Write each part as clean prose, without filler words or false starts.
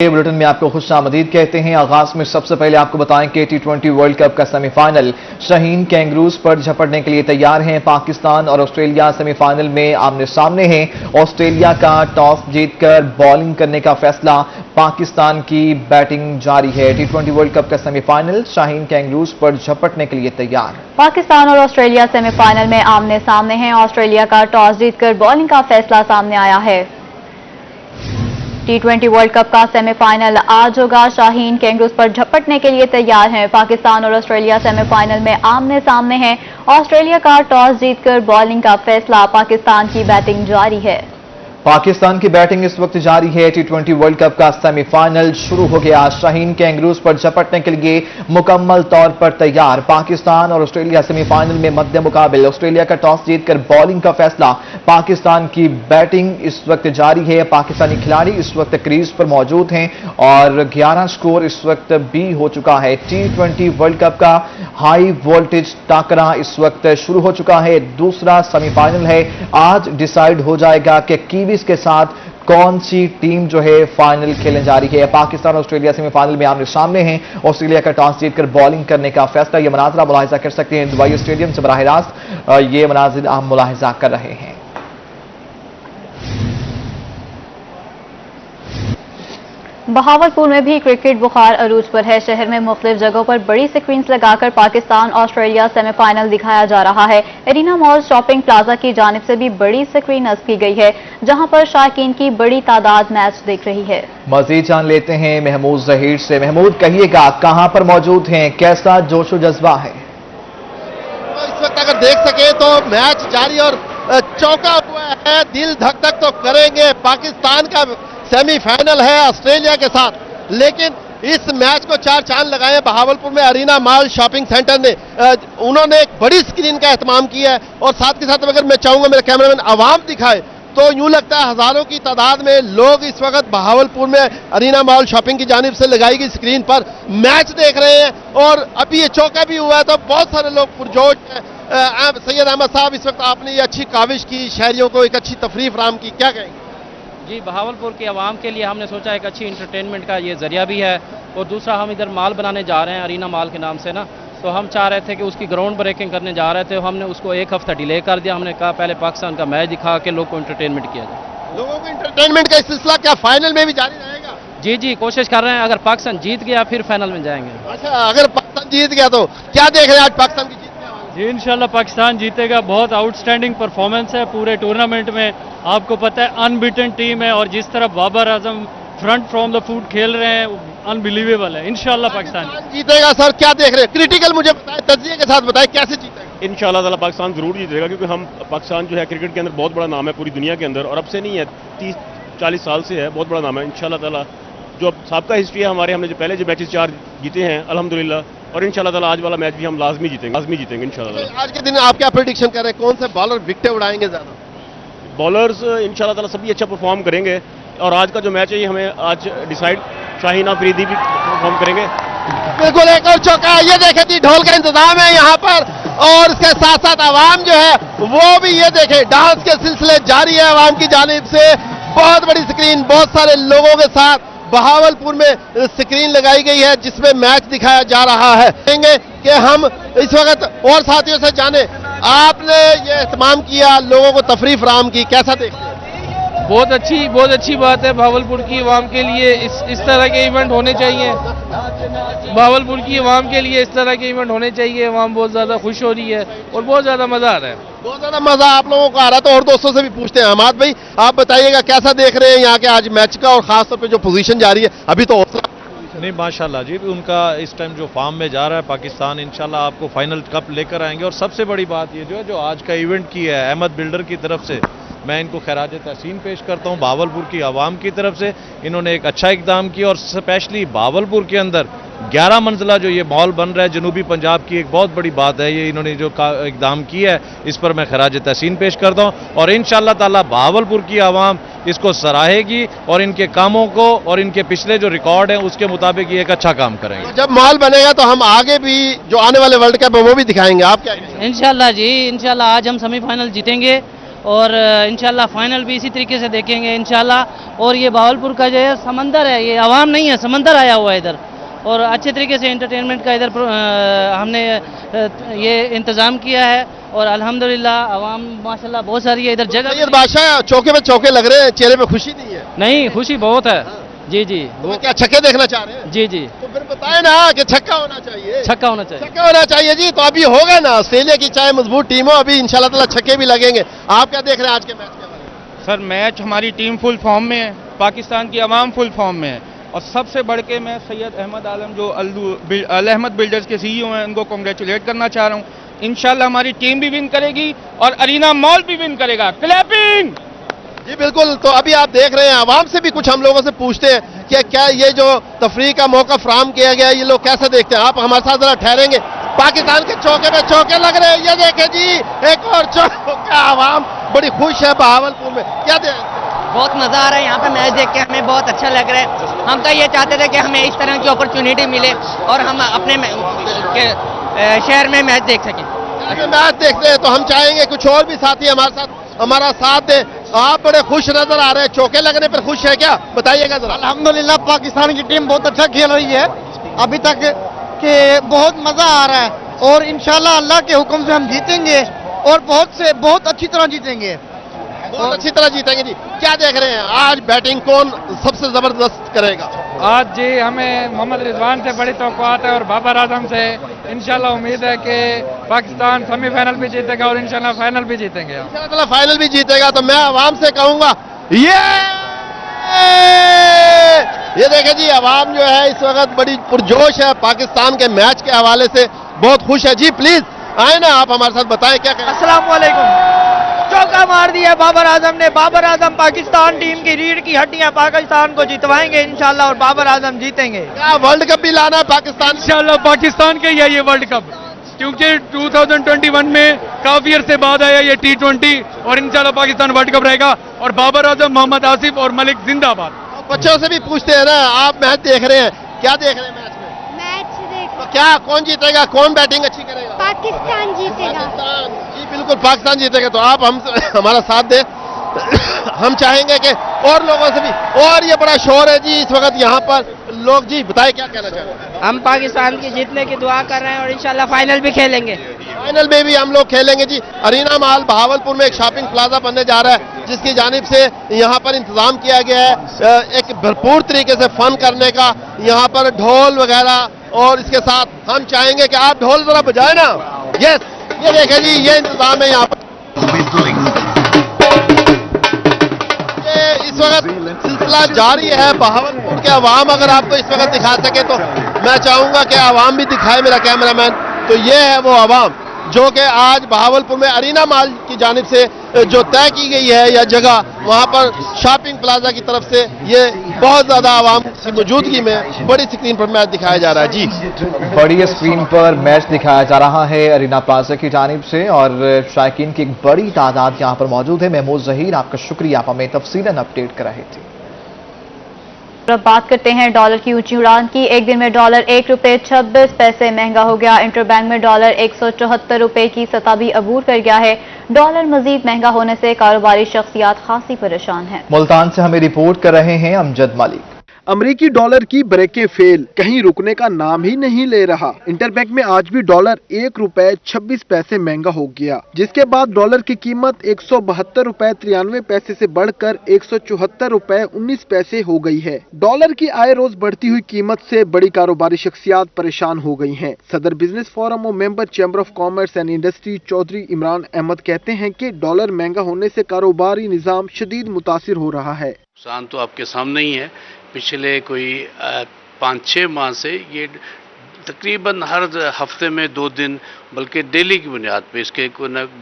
Bulletin में आपको खुश आमदीद कहते हैं। आगाज में सबसे पहले आपको बताएं कि T20 वर्ल्ड कप का सेमीफाइनल शाहीन कैंगरूज पर झपटने के लिए तैयार हैं। पाकिस्तान और ऑस्ट्रेलिया सेमीफाइनल में आमने सामने हैं। ऑस्ट्रेलिया का टॉस जीतकर बॉलिंग करने का फैसला, पाकिस्तान की बैटिंग जारी है। T20 वर्ल्ड कप का सेमीफाइनल शाहीन कैंगरूज पर झपटने के लिए तैयार। पाकिस्तान और ऑस्ट्रेलिया सेमीफाइनल में आमने सामने हैं। ऑस्ट्रेलिया का टॉस जीतकर बॉलिंग का फैसला सामने आया है। T20 वर्ल्ड कप का सेमीफाइनल आज होगा। शाहीन कैंगरूज पर झपटने के लिए तैयार हैं। पाकिस्तान और ऑस्ट्रेलिया सेमीफाइनल में आमने सामने हैं। ऑस्ट्रेलिया का टॉस जीतकर बॉलिंग का फैसला, पाकिस्तान की बैटिंग जारी है। पाकिस्तान की बैटिंग इस वक्त जारी है। T20 वर्ल्ड कप का सेमीफाइनल शुरू हो गया। शाहीन कैंगरूज पर झपटने के लिए मुकम्मल तौर पर तैयार। पाकिस्तान और ऑस्ट्रेलिया सेमीफाइनल में मद्दे मुकाबिल। ऑस्ट्रेलिया का टॉस जीतकर बॉलिंग का फैसला, पाकिस्तान की बैटिंग इस वक्त जारी है। पाकिस्तानी खिलाड़ी इस वक्त क्रीज पर मौजूद हैं और 11 स्कोर इस वक्त भी हो चुका है। T20 वर्ल्ड कप का हाई वोल्टेज टाकरा इस वक्त शुरू हो चुका है। दूसरा सेमीफाइनल है। आज डिसाइड हो जाएगा कि कीवीज के साथ कौन सी टीम जो है फाइनल खेलने जा रही है। पाकिस्तान और ऑस्ट्रेलिया सेमीफाइनल में आमने सामने हैं। ऑस्ट्रेलिया का टॉस जीतकर बॉलिंग करने का फैसला, यह मनाजर आप मुलाहिजा कर सकते हैं दुबई स्टेडियम से बराह रास्त। ये मनाजिर आप मुलाहिजा कर रहे हैं। बहावलपुर में भी क्रिकेट बुखार अरूज पर है। शहर में मुख्तलिफ जगहों पर बड़ी स्क्रीन्स लगाकर पाकिस्तान ऑस्ट्रेलिया सेमीफाइनल दिखाया जा रहा है। एरिना मॉल शॉपिंग प्लाजा की जानिब से भी बड़ी स्क्रीन नस्ब की गई है, जहां पर शायकीन की बड़ी तादाद मैच देख रही है। मजीद जान लेते हैं महमूद जहीर से। महमूद, कहिएगा कहां पर मौजूद हैं, कैसा जोशो जज्बा है? इस वक्त अगर देख सके तो मैच जारी और चौंका हुआ है। दिल धक धक तो करेंगे। पाकिस्तान का सेमीफाइनल है ऑस्ट्रेलिया के साथ, लेकिन इस मैच को चार चांद लगाए बहावलपुर में अरीना मॉल शॉपिंग सेंटर ने। उन्होंने एक बड़ी स्क्रीन का एहतमाम किया है और साथ के साथ अगर मैं चाहूंगा मेरे कैमरामैन आवाम दिखाए तो यूं लगता है हजारों की तादाद में लोग इस वक्त बहावलपुर में अरीना मॉल शॉपिंग की जानिब से लगाई गई स्क्रीन पर मैच देख रहे हैं। और अभी ये चौका भी हुआ है तो बहुत सारे लोग पुरजोश हैं। सैयद अहमद साहब, इस वक्त आपने ये अच्छी काविश की, शहरियों को एक अच्छी तफरीह फराहम की, क्या कहेंगे? जी, बहावलपुर के आवाम के लिए हमने सोचा एक अच्छी इंटरटेनमेंट का ये जरिया भी है। और दूसरा, हम इधर माल बनाने जा रहे हैं अरीना मॉल के नाम से ना, तो हम चाह रहे थे कि उसकी ग्राउंड ब्रेकिंग करने जा रहे थे। हमने उसको एक हफ्ता डिले कर दिया। हमने कहा पहले पाकिस्तान का मैच दिखा के लोग को इंटरटेनमेंट किया जाए। लोगों को इंटरटेनमेंट का सिलसिला क्या फाइनल में भी जारी रहेगा? जी, कोशिश कर रहे हैं। अगर पाकिस्तान जीत गया फिर फाइनल में जाएंगे। अच्छा, अगर पाकिस्तान जीत गया तो क्या देख रहे हैं आज पाकिस्तान की जीत? जी, इंशाल्लाह पाकिस्तान जीतेगा। बहुत आउटस्टैंडिंग परफॉर्मेंस है पूरे टूर्नामेंट में। आपको पता है अनबीटन टीम है और जिस तरह Babar Azam front from the foot खेल रहे हैं, अनबिलीवेबल है। इंशाल्लाह पाकिस्तान जीतेगा। सर क्या देख रहे हैं? क्रिटिकल मुझे बताएं, तज्जिए के साथ बताएं कैसे जीतेगा? इंशाल्लाह ताला पाकिस्तान जरूर जीतेगा, क्योंकि हम पाकिस्तान जो है क्रिकेट के अंदर बहुत बड़ा नाम है पूरी दुनिया के अंदर, और अब से नहीं है, 30-40 साल से है, बहुत बड़ा नाम है। इंशाल्लाह ताला जो साबका हिस्ट्री है हमारे, हमने जो पहले जो मैचेस 4 जीते हैं अल्हम्दुलिल्लाह, और इंशाल्लाह ताला आज वाला मैच भी हम लाजमी जीतेंगे इंशाल्लाह ताला। आज के दिन आप क्या प्रेडिक्शन कर रहे हैं? कौन से बॉलर विकेटें उड़ाएंगे ज्यादा? बॉलर्स इंशाल्लाह ताला सभी अच्छा परफॉर्म करेंगे, और आज का जो मैच है ये हमें आज डिसाइड शाहीन अफरीदी भी परफॉर्म करेंगे। बिल्कुल, एक और चौका। ये देखे थी ढोल का इंतजाम है यहाँ पर, और इसके साथ साथ आवाम जो है वो भी ये देखे डांस के सिलसिले जारी है आवाम की जानिब से। बहुत बड़ी स्क्रीन, बहुत सारे लोगों के साथ बहावलपुर में स्क्रीन लगाई गई है जिसमें मैच दिखाया जा रहा है। कहेंगे कि हम इस वक्त और साथियों से जाने, आपने ये एहतमाम किया, लोगों को तफरीह फराहम की, कैसा देखते हैं? बहुत अच्छी बात है भावलपुर की आवाम के लिए। इस तरह के इवेंट होने चाहिए। भावलपुर की आवाम के लिए इस तरह के इवेंट होने चाहिए। आवाम बहुत ज़्यादा खुश हो रही है और बहुत ज़्यादा मज़ा आ रहा है। बहुत ज़्यादा मज़ा आप लोगों को आ रहा है, तो और दोस्तों से भी पूछते हैं। अहमद भाई, आप बताइएगा कैसा देख रहे हैं यहाँ के आज मैच का, और खासतौर पे जो पोजीशन जा रही है अभी तो नहीं, माशाल्लाह जी, उनका इस टाइम जो फॉर्म में जा रहा है पाकिस्तान, इंशाल्लाह आपको फाइनल कप लेकर आएंगे। और सबसे बड़ी बात ये जो आज का इवेंट की है अहमद बिल्डर की तरफ से, मैं इनको खैराज तहसीन पेश करता हूँ। बहावलपुर की आवाम की तरफ से इन्होंने एक अच्छा इकदाम किया, और स्पेशली बहावलपुर के अंदर 11 मंजिला जो ये मॉल बन रहा है जनूबी पंजाब की एक बहुत बड़ी बात है। ये इन्होंने जो इकदाम किया है इस पर मैं खैराज तहसीन पेश करता हूँ, और इंशाल्लाह ताला बहावलपुर की आवाम इसको सराहेगी और इनके कामों को और इनके पिछले जो रिकॉर्ड है उसके मुताबिक ये एक अच्छा काम करेंगे। जब मॉल बनेगा तो हम आगे भी जो आने वाले वर्ल्ड कप है वो भी दिखाएंगे। आप क्या? इंशाल्लाह जी, इंशाल्लाह आज हम सेमीफाइनल जीतेंगे और इंशाल्लाह फाइनल भी इसी तरीके से देखेंगे इंशाल्लाह। और ये बहावलपुर का जो है समंदर है, ये आवाम नहीं है, समंदर आया हुआ है इधर, और अच्छे तरीके से एंटरटेनमेंट का इधर हमने ये इंतज़ाम किया है। और अल्हम्दुलिल्लाह आवाम माशाल्लाह बहुत सारी है इधर जगह। सैयद बादशाह चौके पे चौके लग रहे हैं, चेहरे पे खुशी नहीं है। नहीं, खुशी बहुत है जी जी। तो क्या छक्के देखना चाह रहे हैं? जी जी, तो फिर बताए ना कि छक्का होना चाहिए। छक्का होना चाहिए। छक्का होना चाहिए जी। तो अभी होगा ना, ऑस्ट्रेलिया की चाहे मजबूत टीम हो, अभी इंशाल्लाह ताला छक्के भी लगेंगे। आप क्या देख रहे हैं आज के मैच के बारे में? सर मैच हमारी टीम फुल फॉर्म में है, पाकिस्तान की आवाम फुल फॉर्म में है, और सबसे बढ़ के मैं सैयद अहमद आलम जो अल अहमद बिल्डर्स के सीईओ हैं उनको कॉन्ग्रेचुलेट करना चाह रहा हूँ। इंशाल्लाह हमारी टीम भी विन करेगी और अरीना मॉल भी विन करेगा। क्लैपिंग। जी बिल्कुल। तो अभी आप देख रहे हैं, आवाम से भी कुछ हम लोगों से पूछते हैं कि क्या ये जो तफरीह का मौका फराहम किया गया ये लोग कैसे देखते हैं। आप हमारे साथ जरा ठहरेंगे। पाकिस्तान के चौके पे चौके लग रहे हैं, ये देखें जी, एक और चौका। आवाम बड़ी खुश है बहावलपुर में। क्या बहुत मज़ा आ रहा है यहाँ पे मैच देख के, हमें बहुत अच्छा लग रहा है। हम तो ये चाहते थे कि हमें इस तरह की अपॉर्चुनिटी मिले और हम अपने शहर में मैच देख सकें। मैच देखते हैं तो हम चाहेंगे कुछ और भी साथी हमारा साथ दें। आप बड़े खुश नजर आ रहे हैं, चौके लगने पर खुश है क्या, बताइएगा जरा। अल्हम्दुलिल्लाह पाकिस्तान की टीम बहुत अच्छा खेल रही है अभी तक के, बहुत मजा आ रहा है और इंशाल्लाह अल्लाह के हुक्म से हम जीतेंगे और बहुत अच्छी तरह जीतेंगे। बहुत अच्छी तरह जीतेंगे जी। क्या देख रहे हैं आज बैटिंग कौन सबसे जबरदस्त करेगा? आज जी हमें मोहम्मद रिजवान से बड़ी तवक्कुआत है और बाबर आजम से। इंशाल्लाह उम्मीद है कि पाकिस्तान सेमीफाइनल भी जीतेगा और इंशाल्लाह फाइनल भी जीतेंगे। इंशाल्लाह फाइनल भी जीतेगा। तो मैं आवाम से कहूंगा ये देखें जी, आवाम जो है इस वक्त बड़ी पुरजोश है, पाकिस्तान के मैच के हवाले से बहुत खुश है। जी प्लीज आए ना, आप हमारे साथ बताएं क्या कहें। अस्सलाम वालेकुम। चौका मार दिया बाबर आजम ने। बाबर आजम पाकिस्तान टीम की रीढ़ की हड्डियां, पाकिस्तान को जितवाएंगे इंशाल्लाह और बाबर आजम जीतेंगे। क्या वर्ल्ड कप भी लाना है पाकिस्तान? इंशाल्लाह पाकिस्तान के ही है ये वर्ल्ड कप, क्योंकि 2021 में काफी अरसे बाद आया ये T20 और इंशाल्लाह पाकिस्तान वर्ल्ड कप रहेगा। और बाबर आजम, मोहम्मद आसिफ और मलिक जिंदाबाद। बच्चों से भी पूछते हैं ना, आप मैच देख रहे हैं, क्या देख रहे हैं मैच में? तो क्या कौन जीतेगा, कौन बैटिंग अच्छी करेगा? पाकिस्तान जीतेगा। पाकिस्तान जी बिल्कुल, पाकिस्तान जीतेगा। तो आप हमारा साथ दें। हम चाहेंगे कि और लोगों से भी, और ये बड़ा शोर है जी इस वक्त यहाँ पर लोग। जी बताए क्या कहना चाह रहे हैं? हम पाकिस्तान की जीतने की दुआ कर रहे हैं और इंशाल्लाह फाइनल भी खेलेंगे। फाइनल में भी हम लोग खेलेंगे जी। अरीना मॉल बहावलपुर में एक शॉपिंग प्लाजा बनने जा रहा है, जिसकी जानिब से यहाँ पर इंतजाम किया गया है एक भरपूर तरीके से फन करने का। यहाँ पर ढोल वगैरह, और इसके साथ हम चाहेंगे कि आप ढोल जरा बजाए ना। यस, ये देखें जी, ये इंतजाम है यहाँ पर। इस वक्त सिलसिला जारी है। बहावलपुर के अवाम अगर आपको इस वक्त दिखा सके तो मैं चाहूंगा कि अवाम भी दिखाए, मेरा कैमरामैन। तो ये है वो अवाम जो कि आज बहावलपुर में अरीना मॉल की जानिब से जो तय की गई है या जगह, वहां पर शॉपिंग प्लाजा की तरफ से ये बहुत ज्यादा आवाम की मौजूदगी में बड़ी स्क्रीन पर मैच दिखाया जा रहा है। जी बड़ी स्क्रीन पर मैच दिखाया जा रहा है अरीना प्लाजा की जानिब से, और शायकीन की एक बड़ी तादाद यहाँ पर मौजूद है। महमूद जहीर, आपका शुक्रिया, आप हमें तफसीलन अपडेट कर रहे थे। अब बात करते हैं डॉलर की ऊंची उड़ान की। एक दिन में डॉलर 1 रुपये 26 पैसे महंगा हो गया। इंटरबैंक में डॉलर 174 रुपए की सतह भी अबूर कर गया है। डॉलर मजीद महंगा होने से कारोबारी शख्सियात खासी परेशान हैं। मुल्तान से हमें रिपोर्ट कर रहे हैं अमजद मलिक। अमरीकी डॉलर की ब्रेकें फेल, कहीं रुकने का नाम ही नहीं ले रहा। इंटरबैंक में आज भी डॉलर 1 रुपये 26 पैसे महंगा हो गया, जिसके बाद डॉलर की कीमत 172 रुपए 93 पैसे से बढ़कर 174 रुपए 19 पैसे हो गई है। डॉलर की आए रोज बढ़ती हुई कीमत से बड़ी कारोबारी शख्सियात परेशान हो गई हैं। सदर बिजनेस फोरम और member chamber of commerce and industry Chaudhry Imran Ahmed कहते हैं कि डॉलर महंगा होने से कारोबारी निजाम शदीद मुतासिर हो रहा है। नुकसान तो आपके सामने ही है। पिछले कोई 5-6 माह से ये तकरीबन हर हफ्ते में 2 दिन, बल्कि डेली की बुनियाद पे इसके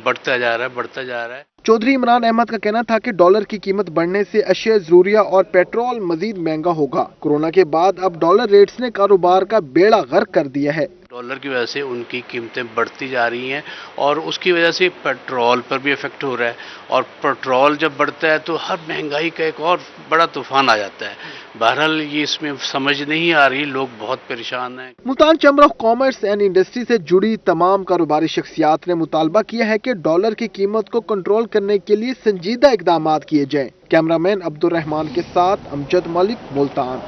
बढ़ता जा रहा है। चौधरी इमरान अहमद का कहना था कि डॉलर की कीमत बढ़ने से अशिया ज़रूरिया और पेट्रोल मजीद महंगा होगा। कोरोना के बाद अब डॉलर रेट्स ने कारोबार का बेड़ा गर्क कर दिया है। डॉलर की वजह से उनकी कीमतें बढ़ती जा रही हैं और उसकी वजह से पेट्रोल पर भी इफेक्ट हो रहा है, और पेट्रोल जब बढ़ता है तो हर महंगाई का एक और बड़ा तूफान आ जाता है। बहरहाल ये इसमें समझ नहीं आ रही, लोग बहुत परेशान हैं। Multan chamber of commerce and industry से जुड़ी तमाम कारोबारी शख्सियात ने मुतालबा किया है कि डॉलर की कीमत को कंट्रोल करने के लिए संजीदा इकदाम किए जाएं। कैमरामैन अब्दुर्रहमान के साथ अमजद मलिक, मुल्तान।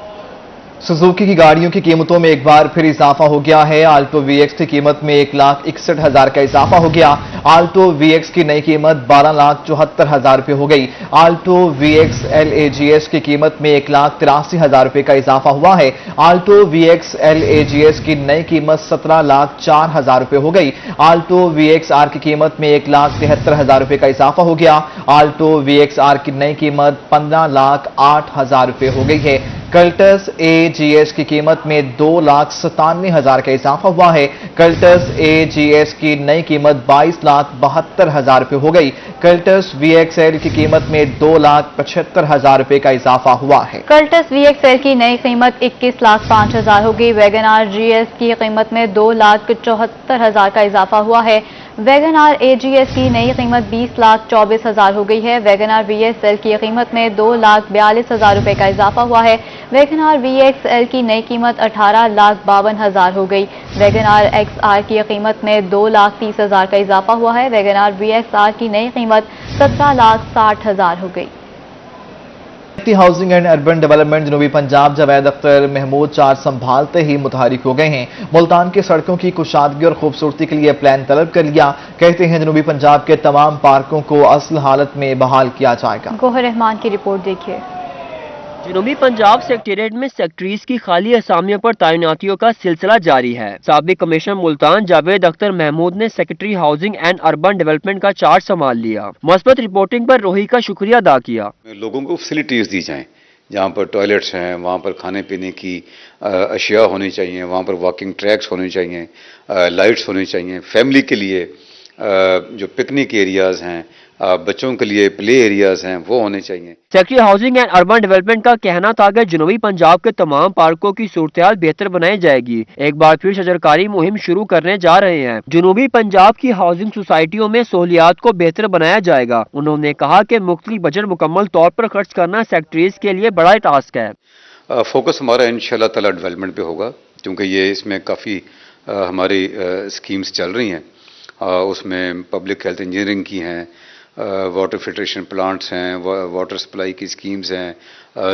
सुजुकी की गाड़ियों की कीमतों में एक बार फिर इजाफा हो गया है। आल्टो VX की कीमत में 1,61,000 का इजाफा हो गया। आल्टो VX की नई कीमत 12,74,000 रुपये हो गई। आल्टो VX LAGS की कीमत में 1,83,000 रुपये का इजाफा हुआ है। आल्टो VX LAGS की नई कीमत 17,04,000 रुपये हो गई। आल्टो VX R की कीमत में 1,73,000 रुपये का इजाफा हो गया। आल्टो VX R की नई कीमत 15,08,000 रुपये हो गई है। कल्टस AGS की कीमत में 2,97,000 का इजाफा हुआ है। कल्टस AGS की नई कीमत 22,72,000 रुपये हो गई। कल्टस VXL की कीमत में 2,75,000 रुपये का इजाफा हुआ है। कल्टस VXL की नई कीमत 21,05,000 हो गई। वैगनार GS की कीमत में 2,74,000 का इजाफा हुआ है। वैगनार AGS की नई कीमत 20,24,000 हो गई है। वैगनार VSL की कीमत में 2,42,000 रुपये का इजाफा हुआ है। वैगनार VXL की नई कीमत 18,52,000 हो गई। वैगनार XR की कीमत में 2,30,000 का इजाफा हुआ है। वैगनार VXR की नई कीमत 17,60,000 हो गई। हाउसिंग एंड अर्बन डेवलपमेंट जनूबी पंजाब जावेद अख्तर महमूद चार्ज संभालते ही मुतहरिक हो गए हैं। मुल्तान की सड़कों की कुशादगी और खूबसूरती के लिए प्लान तलब कर लिया। कहते हैं जनूबी पंजाब के तमाम पार्कों को असल हालत में बहाल किया जाएगा। गोहर रहमान की रिपोर्ट देखिए। जनूबी पंजाब सेक्रेटेरिएट में सेक्रेटरीज की खाली असामियों पर तैनातियों का सिलसिला जारी है। साबिक कमिश्नर मुल्तान जावेद अख्तर महमूद ने secretary housing and urban development का चार्ज संभाल लिया। मस्बत रिपोर्टिंग पर रोही का शुक्रिया अदा किया। लोगों को फैसिलिटीज दी जाएं, जहाँ पर टॉयलेट्स हैं वहाँ पर खाने पीने की अशिया होनी चाहिए, वहाँ पर वॉकिंग ट्रैक्स होने चाहिए, लाइट्स होनी चाहिए, फैमिली के लिए जो पिकनिक एरियाज हैं, बच्चों के लिए प्ले एरियाज हैं, वो होने चाहिए। Secretary housing and urban development का कहना था कि जनूबी पंजाब के तमाम पार्कों की सूरत-ए-हाल बेहतर बनाई जाएगी। एक बार फिर शजरकारी मुहिम शुरू करने जा रहे हैं। जनूबी पंजाब की हाउसिंग सोसाइटियों में सहूलियात को बेहतर बनाया जाएगा। उन्होंने कहा कि मुख्तलिफ बजट मुकम्मल तौर पर खर्च करना सेक्रेटरीज के लिए बड़ा टास्क है। फोकस हमारा इंशाल्लाह ताला डेवलपमेंट पे होगा, क्योंकि ये इसमें काफ़ी हमारी स्कीम्स चल रही हैं। उसमें पब्लिक हेल्थ इंजीनियरिंग की हैं, वाटर फिल्ट्रेशन प्लांट्स हैं, वाटर सप्लाई की स्कीम्स हैं,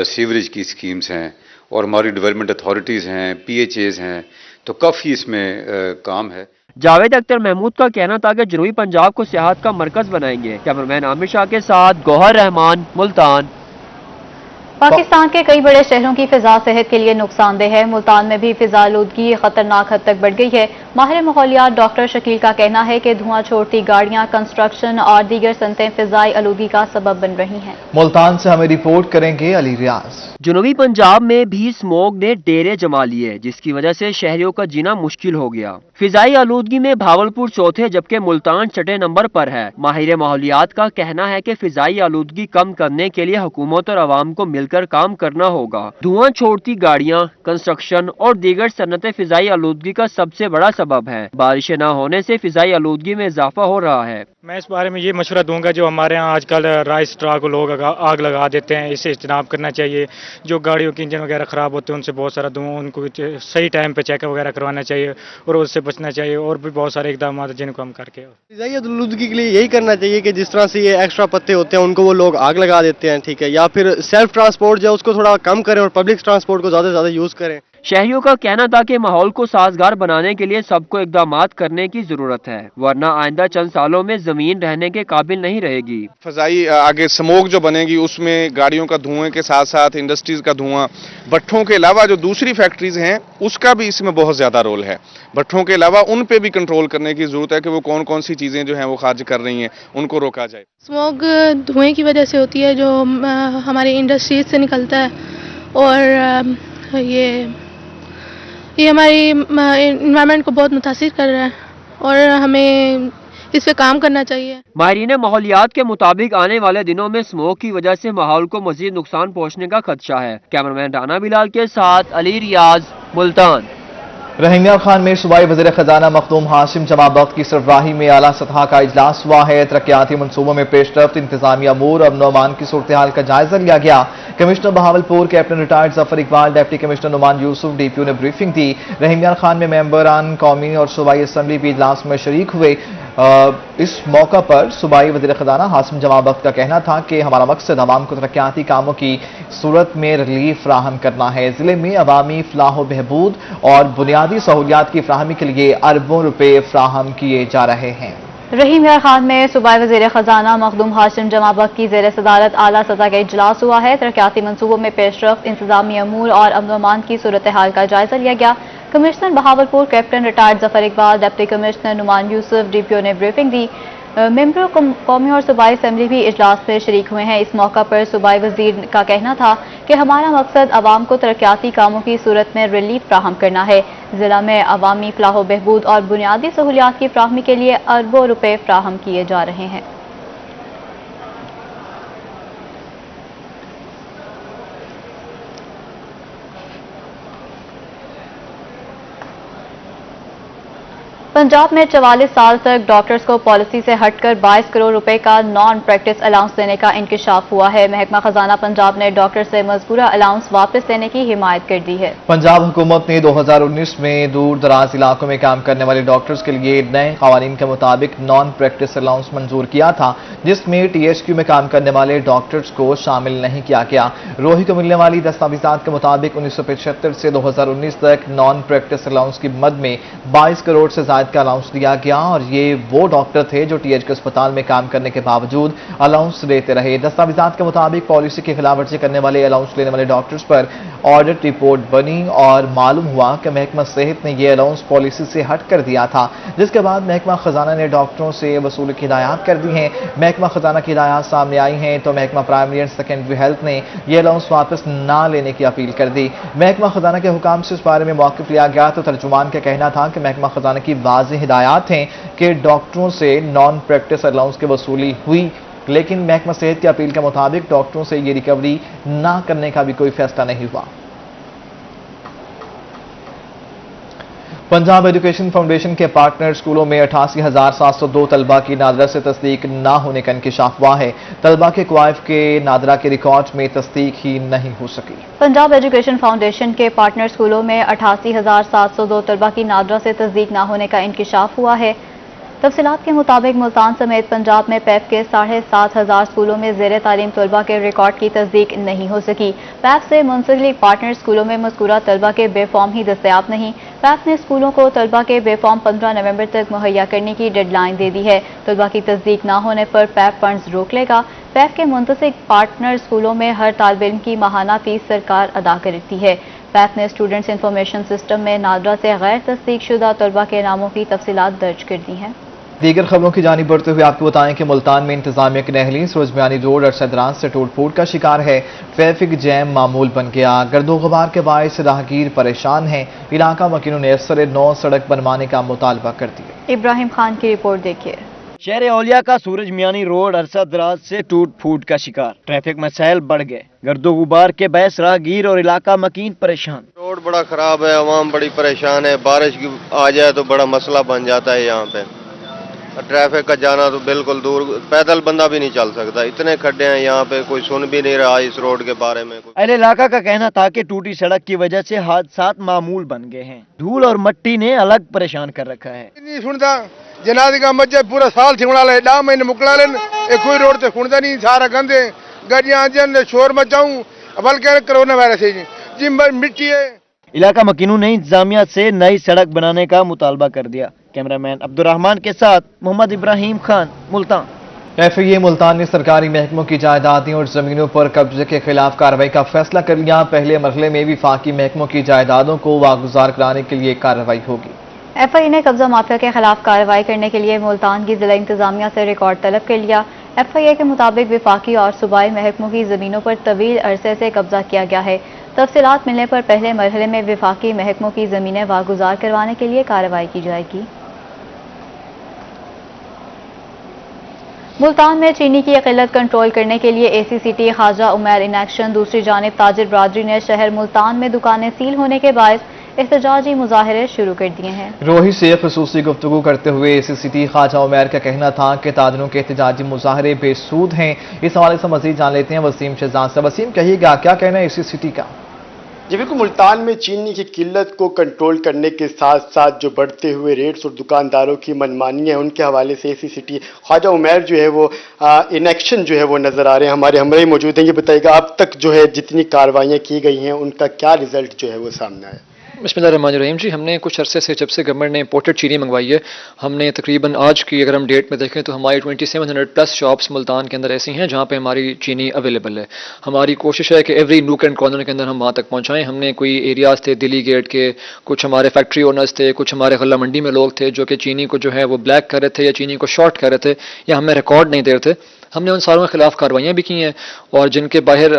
सीवरेज की स्कीम्स हैं, और हमारी डेवलपमेंट अथॉरिटीज़ हैं, PHAs हैं, तो काफ़ी इसमें काम है। जावेद अख्तर महमूद का कहना था कि जनूबी पंजाब को सियाहत का मरकज बनाएंगे। कैमरामैन आमिर शाह के साथ गौहर रहमान, मुल्तान। पाकिस्तान के कई बड़े शहरों की फिजा सेहत के लिए नुकसानदेह है। मुल्तान में भी फिजा आलूदगी खतरनाक हद तक बढ़ गई है। माहिर माहौलियात डॉक्टर शकील का कहना है कि धुआं छोड़ती गाड़ियां, कंस्ट्रक्शन और दीगर सनतें फिजाई आलूदगी का सबब बन रही हैं। मुल्तान से हमें रिपोर्ट करेंगे अली रियाज। जनूबी पंजाब में भी स्मोक ने डेरे जमा लिए, जिसकी वजह से शहरियों का जीना मुश्किल हो गया। फिजाई आलूदगी में भावलपुर चौथे जबकि मुल्तान छठे नंबर पर है। माहिर माहौलियात का कहना है कि फिजाई आलूदगी कम करने के लिए हुकूमत और आवाम को मिलकर काम करना होगा। धुआं छोड़ती गाड़ियां, कंस्ट्रक्शन और दीगर सनतें फिजाई आलूदगी का सबसे बड़ा सबब है। बारिशें न होने से फिजाई आलूदगी में इजाफा हो रहा है। मैं इस बारे में ये मशवरा दूंगा, जो हमारे यहाँ आजकल राइस ट्रक को लोग आग लगा देते हैं, इससे इज्तनाब करना चाहिए। जो गाड़ियों के इंजन वगैरह खराब होते हैं उनसे बहुत सारा धुआं, उनको सही टाइम पे चेकअप वगैरह करवाना चाहिए और उससे बचना चाहिए। और भी बहुत सारे इकदाम हैं जिनको हम करके फिजाई आलूदगी के लिए यही करना चाहिए कि जिस तरह से ये एक्स्ट्रा पत्ते होते हैं उनको वो लोग आग लगा देते हैं, ठीक है, या फिर सेल्फ ट्रांसपोर्ट जो उसको थोड़ा कम करें और पब्लिक ट्रांसपोर्ट को ज़्यादा से ज़्यादा यूज़ करें। शहरियों का कहना था कि माहौल को साजगार बनाने के लिए सबको इकदामात करने की जरूरत है, वरना आइंदा चंद सालों में जमीन रहने के काबिल नहीं रहेगी। फजाई आगे स्मोक जो बनेगी उसमें गाड़ियों का धुएं के साथ साथ इंडस्ट्रीज का धुआं, भट्ठों के अलावा जो दूसरी फैक्ट्रीज हैं उसका भी इसमें बहुत ज्यादा रोल है। भट्ठों के अलावा उन पे भी कंट्रोल करने की जरूरत है कि वो कौन कौन सी चीजें जो हैं वो खारिज कर रही हैं, उनको रोका जाए। स्मोक धुएं की वजह से होती है जो हमारी इंडस्ट्रीज से निकलता है, और ये हमारी एनवायरनमेंट को बहुत मुतासिर कर रहा है और हमें इस पे काम करना चाहिए। माहिरीन माहौलियात के मुताबिक आने वाले दिनों में स्मोक की वजह से माहौल को मजीद नुकसान पहुंचने का खदशा है। कैमरामैन राना बिलाल के साथ अली रियाज, मुल्तान। रहीमिया खान में सूबाई वज़ीर खजाना मखदूम हाशिम जमा वक्त की सरबराही में आला सतह का इजलास हुआ है। तरक्याती मनसूबों में पेशरफ्त, इंतजामी अमूर और अमन की सूरत हाल का जायजा लिया गया। Commissioner Bahawalpur captain retired Zafar Iqbal, deputy commissioner Noman Yousuf DPO ने ब्रीफिंग दी। रहीमिया खान में मेंबरान कौमी और सूबाई असम्बली भी इजलास में शरीक हुए। इस मौका पर सूबाई वज़ीर खजाना हाशिम जमा वक्त का कहना था कि हमारा मकसद अवाम को तरक्याती कामों की सूरत में रिलीफ फराहम करना है। जिले में अवामी फलाह व बहबूद और बुनियादी सहूलियात की फराहमी के लिए अरबों रुपए फराहम किए जा रहे हैं। रहीमिया खान में सूबाई वज़ीर खजाना मखदूम हाशिम जमा वक्त की ज़ेर सदारत आला सतह का इजलास हुआ है। तरक्याती मनसूबों में पेशरफ्त, इंतजामी अमूर और अमन की सूरत हाल का जायजा लिया गया। Commissioner Bahawalpur captain retired Zafar Iqbal, deputy commissioner Noman Yousuf DPO ने ब्रीफिंग दी। मेंबरों कौमी और सूबाई असम्बली भी इजलास में शरीक हुए हैं। इस मौका पर सूबाई वज़ीर का कहना था कि हमारा मकसद अवाम को तरक्याती कामों की सूरत में रिलीफ फराहम करना है। जिला में अवामी फलाह बहबूद और बुनियादी सहूलियात की फराहमी के लिए अरबों रुपए फराहम किए जा रहे हैं। पंजाब में 44 साल तक डॉक्टर्स को पॉलिसी से हटकर 22 करोड़ रुपए का नॉन प्रैक्टिस अलाउंस देने का इंकशाफ हुआ है। महकमा खजाना पंजाब ने डॉक्टर से मज़कूरा अलाउंस वापस लेने की हिमायत कर दी है। पंजाब हुकूमत ने 2019 में दूर दराज इलाकों में काम करने वाले डॉक्टर्स के लिए नए कानून के मुताबिक नॉन प्रैक्टिस अलाउंस मंजूर किया था, जिसमें THQ में काम करने वाले डॉक्टर्स को शामिल नहीं किया गया। रोही को मिलने वाली दस्तावेजात के मुताबिक 1975 से 2019 तक नॉन प्रैक्टिस अलाउंस की मद में 22 करोड़ से ज्यादा का अलाउंस दिया गया और ये वो डॉक्टर थे जो THQ अस्पताल में काम करने के बावजूद अलाउंस लेते रहे। दस्तावेजात के मुताबिक पॉलिसी की खिलाफवर्जी करने वाले अलाउंस लेने वाले डॉक्टर्स पर ऑडिट रिपोर्ट बनी और मालूम हुआ कि महकमा सेहत ने यह अलाउंस पॉलिसी से हट कर दिया था, जिसके बाद महकमा खजाना ने डॉक्टरों से वसूली की हिदायत कर दी है। महकमा खजाना की हिदायत सामने आई हैं तो महकमा प्राइमरी एंड सेकेंडरी हेल्थ ने यह अलाउंस वापस ना लेने की अपील कर दी। महकमा खजाना के हुकाम से इस बारे में मौक़िफ़ लिया गया तो तर्जुमान का कहना था कि महकमा खजाना की वाज़ेह हिदायत हैं कि डॉक्टरों से नॉन प्रैक्टिस अलाउंस की वसूली हुई, लेकिन महकमा सेहत की अपील के मुताबिक डॉक्टरों से ये रिकवरी ना करने का भी कोई फैसला नहीं हुआ। पंजाब एजुकेशन फाउंडेशन के पार्टनर स्कूलों में 88,702 तलबा की नादरा से तस्दीक ना होने का इंकशाफ हुआ है। तलबा के क्वाइफ के नादरा के रिकॉर्ड में तस्दीक ही नहीं हो सकी। पंजाब एजुकेशन फाउंडेशन के पार्टनर स्कूलों में 88,702 तलबा की नादरा से तस्दीक ना होने का इंकशाफ हुआ है। तफसीलात के मुताबिक मुल्तान समेत पंजाब में पैफ के 7,500 स्कूलों में ज़ेर तालीम तलबा के रिकॉर्ड की तस्दीक नहीं हो सकी। पैफ से मुंसलिक पार्टनर स्कूलों में मज़कूरा तलबा के बेफॉर्म ही दस्तयाब नहीं। पैफ ने स्कूलों को तलबा के बेफॉर्म 15 नवंबर तक मुहैया करने की डेडलाइन दे दी है। तलबा की तस्दीक ना होने पर पैफ फंड्स रोक लेगा। पैफ के मुंतसिक पार्टनर स्कूलों में हर तालिब इल्म की माहाना फीस सरकार अदा करती है। पैफ ने स्टूडेंट्स इंफॉर्मेशन सिस्टम में नादरा से गैर तस्दीक शुदा तलबा के नामों की तफसीलात दर्ज कर दी हैं। दीगर खबरों की जानिब बढ़ते हुए आपको बताएं कि मुल्तान में इंतजामिया की नहली सूरजमियानी रोड अरसदराज से टूट फूट का शिकार है। ट्रैफिक जैम मामूल बन गया। गर्दो गुबार के बायस राहगीर परेशान हैं। इलाका वकीलों ने असर नौ सड़क बनवाने का मुतालबा कर दिया। इब्राहिम खान की रिपोर्ट देखिए। शहर औलिया का सूरज मियानी रोड अरसदराज से टूट फूट का शिकार। ट्रैफिक मसाइल बढ़ गए। गर्दो गुबार के बायस राहगीर और इलाका मकीन परेशान। रोड बड़ा खराब है, आवाम बड़ी परेशान है। बारिश की आ जाए तो बड़ा मसला बन जाता है। यहाँ पे ट्रैफिक का जाना तो बिल्कुल दूर, पैदल बंदा भी नहीं चल सकता। इतने खड्डे हैं यहाँ पे, कोई सुन भी नहीं रहा इस रोड के बारे में। अहले इलाका का कहना था कि टूटी सड़क की वजह से हादसात मामूल बन गए हैं। धूल और मट्टी ने अलग परेशान कर रखा है। नहीं सुनता जनादी का मज्जा पूरा साल थी ले डा महीने मुकला लेन कोई रोड से सुनता नहीं। सारा गंदे गाड़ियां आजन शोर मचाऊं बल्कि कोरोना वायरस है जी मिट्टी है। इलाका मकीनों ने इंतजामिया से नई सड़क बनाने का मुतालबा कर दिया। कैमरामैन अब्दुर्रहमान के साथ मोहम्मद इब्राहिम खान, मुल्तान। FIA मुल्तान ने सरकारी महकमों की जायदादें और जमीनों पर कब्जे के खिलाफ कार्रवाई का फैसला कर लिया। पहले मरहले में विफाकी महकमों की जायदादों को वागुजार कराने के लिए कार्रवाई होगी। FIA ने कब्जा माफिया के खिलाफ कार्रवाई करने के लिए मुल्तान की जिला इंतजामिया से रिकॉर्ड तलब कर लिया। FIA के मुताबिक विफाकी और सूबाई महकमों की जमीनों पर तवील अरसे से कब्जा किया गया है। तफसीलात मिलने पर पहले मरहले में विफाकी महकमों की जमीनें वागुजार करवाने के लिए कार्रवाई की जाएगी। मुल्तान में चीनी की किल्लत कंट्रोल करने के लिए ACCT Khawaja Umair in action. दूसरी जानिब ताजिर बरादरी ने शहर मुल्तान में दुकानें सील होने के बायस एहतजाजी मुजाहरे शुरू कर दिए हैं। रोही से खसूसी गुफ्तगू करते हुए एसी सिटी ख्वाजा उमैर का कहना था कि तादनों के एहतजाजी मुजाहरे बेसूद हैं। इस हवाले से मजीद जान लेते हैं वसीम शहजाद से। वसीम, कहिएगा क्या कहना है एसी सिटी का? जी बिल्कुल, मुल्तान में चीनी की किल्लत को कंट्रोल करने के साथ साथ जो बढ़ते हुए रेट्स और दुकानदारों की मनमानी है उनके हवाले से एसी सिटी ख्वाजा उमैर जो है वो इन एक्शन जो है वो नजर आ रहे हैं। हमारे हमराही मौजूद हैं, ये बताइएगा अब तक जो है जितनी कार्रवाइयाँ की गई हैं उनका क्या रिजल्ट जो है वो सामने आया? बिस्मिल्लाहिर्रहमानिर्रहीम जी, हमने कुछ अरसे से जब से गवर्नमेंट ने इंपोर्टेड चीनी मंगवाई है, हमने तकरीबन आज की अगर हम डेट में देखें तो हमारी 2700 प्लस शॉप्स मुल्तान के अंदर ऐसी हैं जहाँ पे हमारी चीनी अवेलेबल है। हमारी कोशिश है कि एवरी नूक एंड कॉर्नर के अंदर हम वहाँ तक पहुँचाएँ। हमने कोई एरियाज़ थे दिल्ली गेट के, कुछ हमारे फैक्ट्री ओनर्स थे, कुछ हमारे गल्ला मंडी में लोग थे जो कि चीनी को जो है वो ब्लैक कर रहे थे या चीनी को शॉर्ट कर रहे थे या हमें रिकॉर्ड नहीं दे रहे थे। हमने उन सारों के खिलाफ कार्रवाइयाँ भी की हैं और जिनके बाहर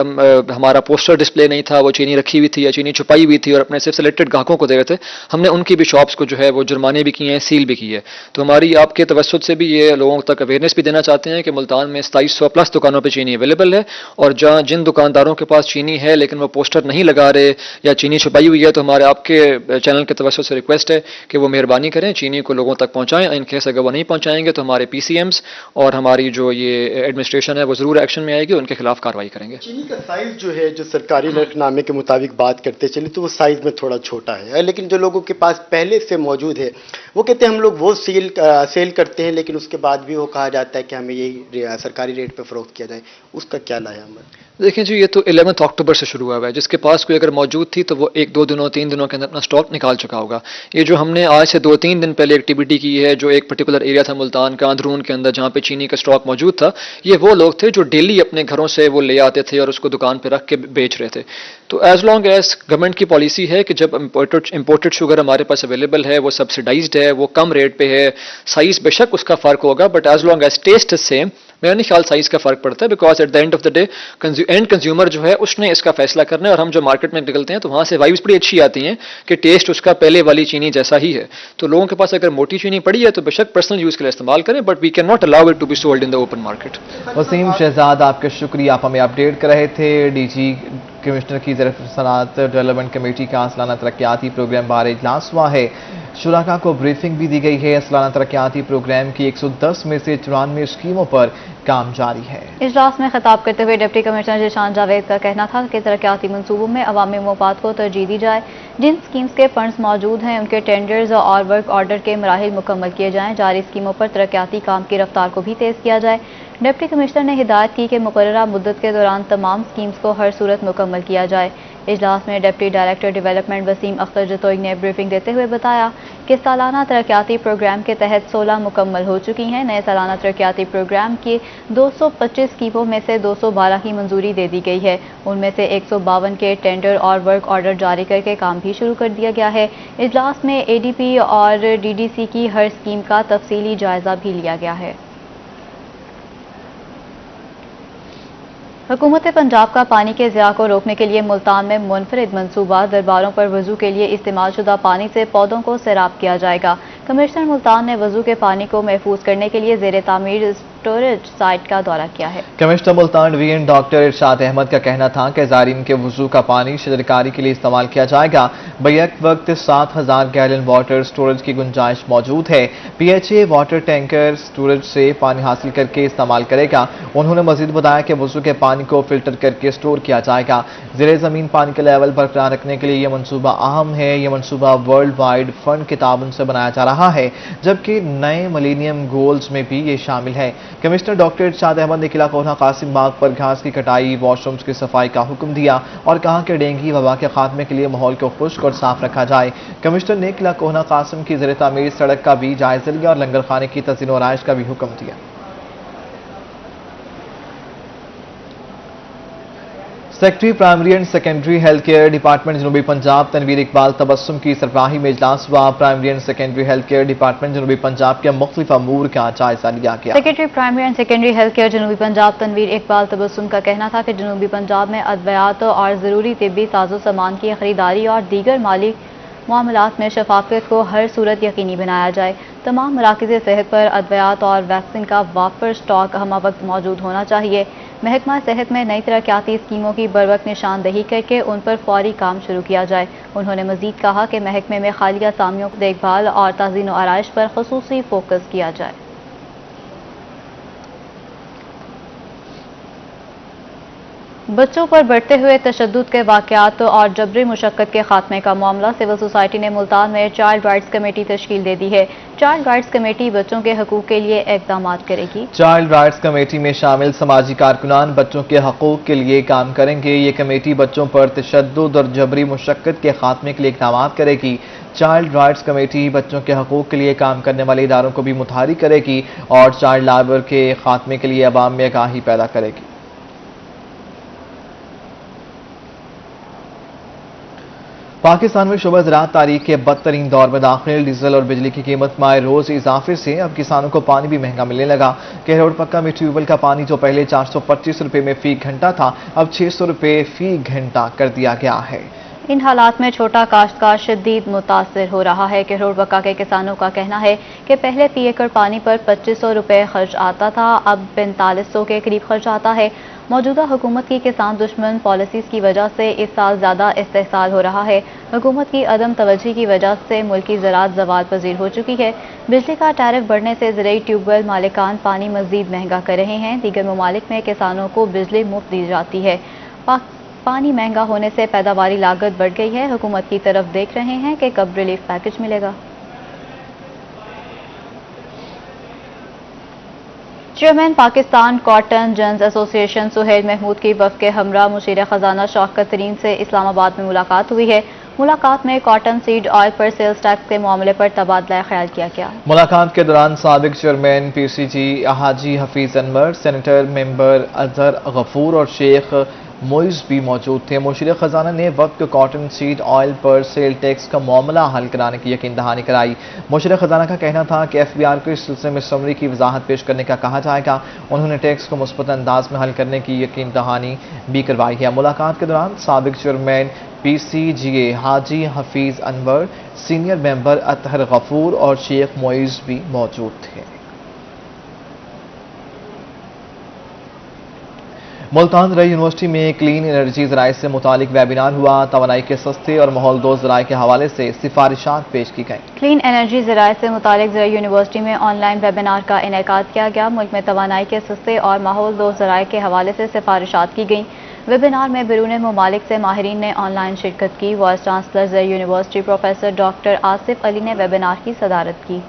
हमारा पोस्टर डिस्प्ले नहीं था, वो चीनी रखी हुई थी या चीनी छुपाई हुई थी और अपने सिर्फ सिलेक्टेड ग्राहकों को दे रहे थे, हमने उनकी भी शॉप्स को जो है वो जुर्माने भी किए हैं, सील भी की है। तो हमारी आपके तवस्सुत से भी ये लोगों तक अवेयरनेस भी देना चाहते हैं कि मुल्तान में 2700 प्लस दुकानों पर चीनी अवेलेबल है और जहाँ जिन दुकानदारों के पास चीनी है लेकिन वो पोस्टर नहीं लगा रहे या चीनी छुपाई हुई है, तो हमारे आपके चैनल के तवस्सुत से रिक्वेस्ट है कि वो मेहरबानी करें, चीनी को लोगों तक पहुँचाएँ। इन केस अगर वो नहीं पहुँचाएंगे तो हमारे PCMs और हमारी जो ये एडमिनिस्ट्रेशन है वो जरूर एक्शन में आएगी, उनके खिलाफ कार्रवाई करेंगे। चीनी का साइज जो है जो सरकारी नरखनामे के मुताबिक बात करते चले तो वो साइज में थोड़ा छोटा है, लेकिन जो लोगों के पास पहले से मौजूद है वो कहते हैं हम लोग वो सेल करते हैं लेकिन उसके बाद भी वो कहा जाता है कि हमें यही सरकारी रेट पे फरोख्त किया जाए। उसका क्या लाया अमल? देखिए जी, ये तो 11 अक्टूबर से शुरू हुआ है। जिसके पास कोई अगर मौजूद थी तो वो 1-2 दिनों 3 दिनों के अंदर अपना स्टॉक निकाल चुका होगा। ये जो हमने आज से 2-3 दिन पहले एक्टिविटी की है, जो एक पर्टिकुलर एरिया था मुल्तान का अंदरून के अंदर जहाँ पे चीनी का स्टॉक मौजूद था, ये वो लोग थे जो डेली अपने घरों से वो ले आते थे और उसको दुकान पर रख के बेच रहे थे। तो एज लॉन्ग एज गवर्नमेंट की पॉलिसी है कि जब इम्पोर्टेड शुगर हमारे पास अवेलेबल है, वो सब्सिडाइज्ड है, वो कम रेट पे है, साइज बेशक उसका फर्क होगा but as long as taste is same, मेरा नहीं ख्याल साइज का फर्क पड़ता है। Because at the end of the day end consumer जो है उसने इसका फैसला करना है और हम जो मार्केट में निकलते हैं तो वहां से वाइब्स बड़ी अच्छी आती हैं कि टेस्ट उसका पहले वाली चीनी जैसा ही है। तो लोगों के पास अगर मोटी चीनी पड़ी है तो बेशक पर्सनल यूज के लिए इस्तेमाल करें, but we can not allow it to be sold in the open market. Waseem Shehzad, आपका शुक्रिया, आप हमें अपडेट कर रहे थे। DG कमिश्नर की ज़रफ़ सनात डेवलपमेंट कमेटी का सालाना तरक्याती प्रोग्राम बारे इजलास हुआ है। शुराका को ब्रीफिंग भी दी गई है। सालाना तरक्याती प्रोग्राम की 110 में से 94 स्कीमों पर काम जारी है। इजलास में खिताब करते हुए डिप्टी कमिश्नर जिशान जावेद का कहना था कि तरक्याती मंसूबों में अवामी मफाद को तरजीह दी जाए। जिन स्कीम्स के फंड्स मौजूद हैं उनके टेंडर्स और वर्क ऑर्डर के मराहिल मुकम्मल किए जाएँ। जारी स्कीमों पर तरक्याती काम की रफ्तार को भी तेज़ किया जाए। डिप्टी कमिश्नर ने हिदायत की कि मुकर्ररा मुद्दत के दौरान तमाम स्कीम्स को हर सूरत मुकम्मल किया जाए। इजलास में deputy director development Waseem Akhtar Jatoi ने ब्रीफिंग देते हुए बताया कि सालाना तरक्याती प्रोग्राम के तहत 16 मुकम्मल हो चुकी हैं। नए सालाना तरक्याती प्रोग्राम की 225 स्कीमों में से 212 की मंजूरी दे दी गई है। उनमें से 152 के टेंडर और वर्क ऑर्डर जारी करके काम भी शुरू कर दिया गया है। इजलास में ADP और DDC की हर स्कीम का तफसीली जायजा भी लिया गया है। हुकूमत पंजाब का पानी के ज़िया को रोकने के लिए मुल्तान में मुनफरिद मंसूबा दरबारों पर वजू के लिए इस्तेमाल शुदा पानी से पौधों को सैराब किया जाएगा। कमिश्नर मुल्तान ने वजू के पानी को महफूज करने के लिए ज़ेरे तामीर स्टोरेज साइट का दौरा किया है। कमिश्नर मुल्तान VN डॉक्टर इरशाद अहमद का कहना था कि ज़ायरीन के वजू का पानी शजरकारी के लिए इस्तेमाल किया जाएगा। बैक वक्त 7000 गैलन वाटर स्टोरेज की गुंजाइश मौजूद है। PHA वाटर टैंकर स्टोरेज से पानी हासिल करके इस्तेमाल करेगा। उन्होंने मजीद बताया कि वजू के पानी को फिल्टर करके स्टोर किया जाएगा। ज़ेरे ज़मीन पानी का लेवल बरकरार रखने के लिए यह मनसूबा अहम है। यह मनसूबा वर्ल्ड वाइड फंड के ताउन से बनाया जा रहा है, जबकि नए मिलेनियम गोल्स में भी ये शामिल है। कमिश्नर डॉक्टर इरशाद अहमद ने किला कोहना कासिम बाग पर घास की कटाई, वॉशरूम्स की सफाई का हुक्म दिया और कहा कि डेंगू वबा के खात्मे के लिए माहौल को खुश्क और साफ रखा जाए। कमिश्नर ने किला कोहना कासिम की ज़ेरे तामीर सड़क का भी जायजा लिया और लंगर खाने की तज़ीन और आयश का भी हुक्म दिया। Secretary primary and secondary health care department जनूबी पंजाब तनवीर इकबाल तबस्सुम की सरबराही में इजलास हुआ। Primary and secondary health care department जनूबी पंजाब के मुख्तलिफ अमूर का जायजा लिया गया। Secretary primary and secondary health care जनूबी पंजाब तनवीर इकबाल तबस्सुम का कहना था कि जनूबी पंजाब में अद्वियात और ज़रूरी तिब्बी साजो सामान की खरीदारी और दीगर माली मामलात में शफाफियत को हर सूरत यकीनी बनाया जाए। तमाम मराकज़ सेहत पर अद्वियात और वैक्सीन का वाफर स्टॉक हमा वक्त मौजूद होना चाहिए। महकमा सेहत में नई तरक्याती स्कीमों की बरवक्त निशानदही करके उन पर फौरी काम शुरू किया जाए। उन्होंने मजीद कहा कि महकमे में खाली असामियों की देखभाल और ताज़ीन व आराइश पर खुसूसी फोकस किया जाए। बच्चों पर बढ़ते हुए तशद्दुद के वाक़यात और जबरी मुशक्क़त के खात्मे का मामला सिविल सोसाइटी ने मुल्तान में चाइल्ड राइट्स कमेटी तश्कील दे दी है। चाइल्ड राइट्स कमेटी बच्चों के हकूक़ के लिए इक़दाम करेगी। चाइल्ड राइट्स कमेटी में शामिल समाजी कारकुनान बच्चों के हकूक़ के लिए काम करेंगे। ये कमेटी बच्चों पर तशद्दुद और जबरी मुशक्क़त के खात्मे के लिए इक़दाम करेगी। चाइल्ड राइट्स कमेटी बच्चों के हकूक़ के लिए काम करने वाले इदारों को भी मुतहरिक करेगी और चाइल्ड लेबर के खात्मे के लिए अवाम में आगाही पैदा करेगी। पाकिस्तान में शुबह ज़राअत तारीख के बदतरीन दौर में दाखिल डीजल और बिजली की कीमत में आए रोज इजाफे से अब किसानों को पानी भी महंगा मिलने लगा। कहरोड़ पक्का में ट्यूबवेल का पानी जो पहले 425 रुपए में फी घंटा था, अब 600 रुपए फी घंटा कर दिया गया है। इन हालात में छोटा काश्तकार शदीद मुतासिर हो रहा है। कहरोड़ बक्का के किसानों का कहना है कि पहले फी एकड़ पानी पर 2500 रुपए खर्च आता था, अब 4500 के करीब खर्च आता है। मौजूदा हुकूमत की किसान दुश्मन पॉलिसीज़ की वजह से इस साल ज़्यादा इस्तेहसाल हो रहा है। हुकूमत की अदम तवज्जी की वजह से मुल्क की ज़राअत ज़वाल पजीर हो चुकी है। बिजली का टैरिफ बढ़ने से ज़रूरी ट्यूबवेल मालिकान पानी मज़ीद महंगा कर रहे हैं। दीगर ममालिक में किसानों को बिजली मुफ्त दी जाती है। पानी महंगा होने से पैदावारी लागत बढ़ गई है। हुकूमत की तरफ देख रहे हैं कि कब रिलीफ पैकेज मिलेगा। Chairman Pakistan cotton ginners association Suhail Mahmood की वफ़द के हमरा मुशीर खजाना शौकत तरीन से इस्लामाबाद में मुलाकात हुई है। मुलाकात में कॉटन सीड ऑयल पर सेल्स टैक्स के मामले पर तबादला ख्याल किया गया। मुलाकात के दौरान साबिक चेयरमैन पीसीजी हाजी हफीज अनवर, सेनेटर मेंबर अजहर गफूर और शेख मोइज भी मौजूद थे। मुशीर खजाना ने वक्त को कॉटन सीड ऑयल पर सेल टैक्स का मामला हल कराने की यकीन दहानी कराई। मुशीर खजाना का कहना था कि एफबीआर को इस सिलसिले में समरी की वजाहत पेश करने का कहा जाएगा। उन्होंने टैक्स को मुस्बत अंदाज में हल करने की यकीन दहानी भी करवाई है। मुलाकात के दौरान साबिक चेयरमैन पीसीजीए हाजी हफीज अनवर, सीनियर मेंबर अतहर गफूर और शेख मोइज भी मौजूद थे। मुल्तान रई यूनिवर्सिटी में क्लीन एनर्जी ज़राए से मुतालिक वेबिनार हुआ। तवानाई के सस्ते और माहौलदोज़ ज़राए के हवाले से सिफारिशात पेश की गई। क्लीन एनर्जी ज़राए से मुतालिक रई यूनिवर्सिटी में ऑनलाइन वेबिनार का इनेकाद किया गया। मुल्क में तवानाई के सस्ते और माहौलदोज़ ज़राए के हवाले से सिफारिशात की गई। वेबिनार में बैरून ममालिक से माहिरीन ने ऑनलाइन शिरकत की। वाइस चांसलर रई university professor doctor Asif Ali ने वेबिनार की सदारत की।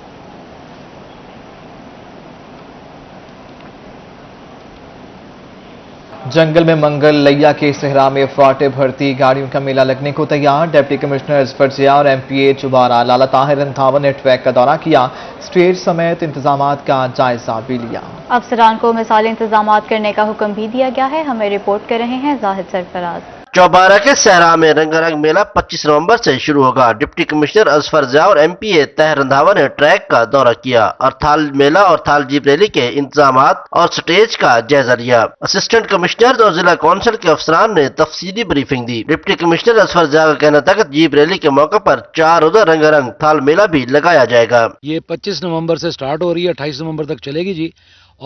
जंगल में मंगल लैया के सहरा में फ्राटे भरती गाड़ियों का मेला लगने को तैयार। डिप्टी कमिश्नर अजफर जिया और एमपीए चुबारा लाला ताहिर रंधावा ने ट्रैक का दौरा किया। स्टेज समेत इंतजामात का जायजा भी लिया। अफसरान को मिसाली इंतजाम करने का हुक्म भी दिया गया है। हमें रिपोर्ट कर रहे हैं जाहिद सरफराज। चौबारा के सहरा में रंगारंग मेला 25 नवंबर से शुरू होगा। डिप्टी कमिश्नर अजफर जिया और एमपीए ताहिर रंधावा ने ट्रैक का दौरा किया और थाल मेला और थाल जीप रैली के इंतजामात और स्टेज का जायजा लिया। असिस्टेंट कमिश्नर और जिला कौंसिल के अफसरान ने तफसीली ब्रीफिंग दी। डिप्टी कमिश्नर अजफर जिया का कहना था कि जीप रैली के मौके पर 4 रोजा रंगारंग थाल मेला भी लगाया जाएगा। ये 25 नवंबर से स्टार्ट हो रही है, 28 नवंबर तक चलेगी जी।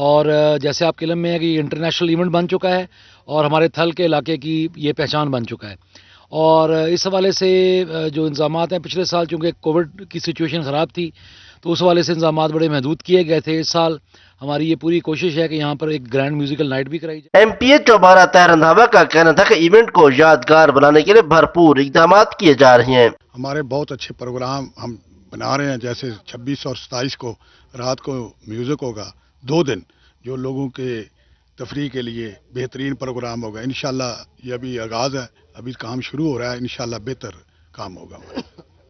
और जैसे आपके इल्म में है कि इंटरनेशनल इवेंट बन चुका है और हमारे थल के इलाके की ये पहचान बन चुका है। और इस हवाले से जो इंतजामात हैं, पिछले साल चूँकि कोविड की सिचुएशन ख़राब थी तो उस हवाले से इंतजामात बड़े महदूद किए गए थे। इस साल हमारी ये पूरी कोशिश है कि यहाँ पर एक ग्रैंड म्यूजिकल नाइट भी कराई जाए। एमपीए चौबारा ताहिर रंधावा का कहना था कि इवेंट को यादगार बनाने के लिए भरपूर इक़दाम किए जा रहे हैं। हमारे बहुत अच्छे प्रोग्राम हम बना रहे हैं, जैसे 26 और 27 को रात को म्यूजिक होगा, 2 दिन जो लोगों के तफरीह के लिए बेहतरीन प्रोग्राम होगा। इंशाल्लाह ये अभी आगाज है, अभी काम शुरू हो रहा है, इंशाल्लाह बेहतर काम होगा।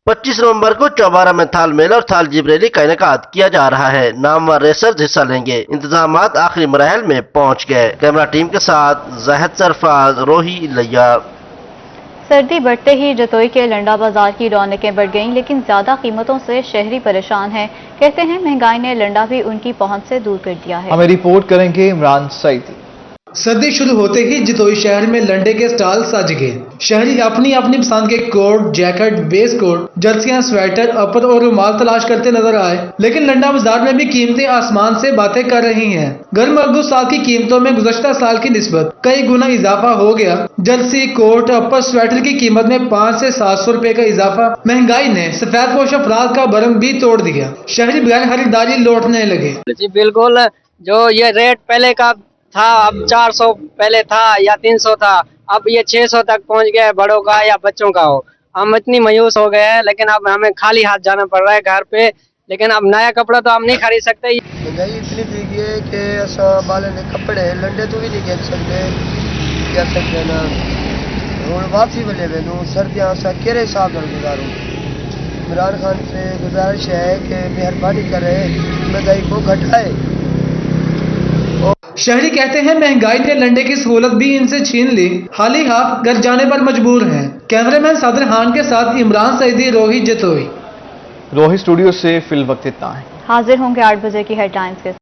25 नवंबर को चौबारा में थाल मेला और थाल जीप रैली का इनेकाद किया जा रहा है। नामवर रेसर्स हिस्सा लेंगे। इंतजामात आखिरी मराहल में पहुंच गए। कैमरा टीम के साथ जाहिद सरफराज, रोही लैया। सर्दी बढ़ते ही जतोई के लंडा बाजार की रौनकें बढ़ गईं, लेकिन ज्यादा कीमतों से शहरी परेशान हैं। कहते हैं महंगाई ने लंडा भी उनकी पहुंच से दूर कर दिया है। हमें रिपोर्ट करेंगे इमरान सईदी। सर्दी शुरू होते ही जितोई शहर में लंडे के स्टॉल सज गए। शहरी अपनी अपनी पसंद के कोट, जैकेट, बेस कोट, जर्सियां, स्वेटर, अपर और रुमाल तलाश करते नजर आए, लेकिन लंडा बाजार में भी कीमतें आसमान से बातें कर रही हैं। गर्म अगस्त साल की कीमतों में गुज़श्ता साल की निस्बत कई गुना इजाफा हो गया। जर्सी, कोट, अपर, स्वेटर की कीमत में 500 से 700 रुपए का इजाफा। महंगाई ने सफेद पोश अफराद का भरम भी तोड़ दिया। शहरी बगैर खरीदारी लौटने लगे। जी बिल्कुल, जो ये रेट पहले का था, अब 400 पहले था या 300 था, अब ये 600 तक पहुंच गया है, बड़ों का या बच्चों का हो। हम इतनी मायूस हो गए हैं, लेकिन अब हमें खाली हाथ जाना पड़ रहा है घर पे, लेकिन अब नया कपड़ा तो हम नहीं खरीद सकते। महंगाई इतनी थी है कि असा बाले ने कपड़े लंडे तो भी नहीं कह सकते, क्या सकते ना हूँ वापसी मिले मैनू सर्दियाँ असा केरे हिसाब नाल गुजारूँ। इमरान खान से गुजारिश है कि मेहरबानी करे महंगाई को घटाए। शहरी कहते हैं महंगाई ने लंडे की सहूलत भी इनसे छीन ली, हाल ही हाथ घर जाने पर मजबूर हैं। कैमरामैन सादर खान के साथ इमरान सईदी, रोहित जतोई। रोहित स्टूडियो से फिल वक्त इतना है। हाजिर होंगे 8 बजे की हेडलाइंस के